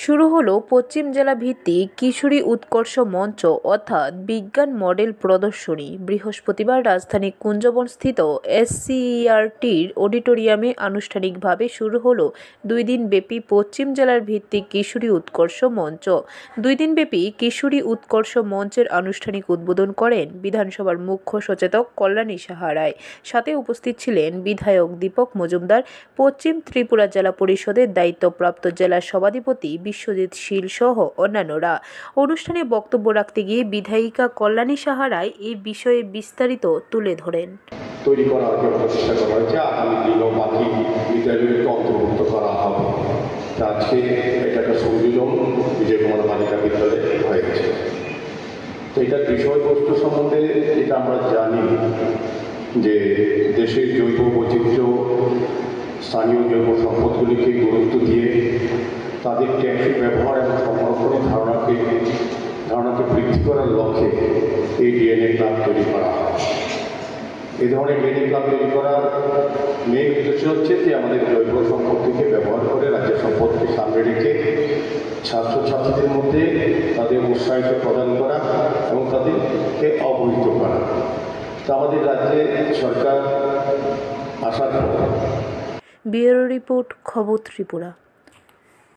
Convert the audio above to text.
শুরু হলো পশ্চিম জেলা ভিত্তিক কিশোরী উৎকর্ষ মঞ্চ অর্থাৎ বিজ্ঞান মডেল প্রদর্শনী। বৃহস্পতিবার রাজধানী কুঞ্জবনস্থিত এসসিইআরটির অডিটোরিয়ামে আনুষ্ঠানিকভাবে শুরু হলো 2 দিনব্যাপী পশ্চিম জেলার ভিত্তিক কিশোরী উৎকর্ষ মঞ্চ। 2 দিনব্যাপী কিশোরী উৎকর্ষ মঞ্চের আনুষ্ঠানিক উদ্বোধন করেন বিধানসভার মুখ্য সচেতক কল্যাণী সাহা রায়। সাথে উপস্থিত ছিলেন বিধায়ক দীপক মজুমদার, পশ্চিম ত্রিপুরা জেলা পরিষদের দায়িত্বপ্রাপ্ত জেলা সভাধিপতি বিশ্বজিৎ শীল সহ অন্যান্যরা। অনুষ্ঠানে বক্তব্য রাখতে গিয়ে বিধায়িকা কল্যাণী সাহা রায় এই বিষয়ে বিস্তারিত তুলে ধরেন। তৈরি করার জন্য চেষ্টা করা হয়েছে, আগামী দিনও বাকি বিদ্যালয়গুলিকে অন্তর্ভুক্ত করা হবে। আজকে এটা একটা সংযোজন বিজয় কুমার বালিকা বিদ্যালয়ে হয়েছে। তো এটার বিষয়বস্তু সম্বন্ধে যেটা আমরা জানি যে দেশের জৈব বৈচিত্র্য, স্থানীয় জৈব সম্পদগুলিকে গুরুত্ব দিয়ে তাদের টেকসই ব্যবহার এবং সংরক্ষণের ধারণাকে বৃদ্ধি করার লক্ষ্যে এই ডিএনএ ক্লাব তৈরি করা হয়। এই ধরনের ডিএনএ ক্লাব তৈরি করার মেইন উদ্দেশ্য হচ্ছে যে আমাদের জৈব সম্পদকে ব্যবহার করে রাজ্যের সম্পদকে সামনে রেখে ছাত্রছাত্রীদের মধ্যে তাদের উৎসাহিত প্রদান করা এবং তাদেরকে অবহিত করা। তা আমাদের রাজ্যে সরকার আসার পর। ব্যুরো রিপোর্ট, খবর ত্রিপুরা।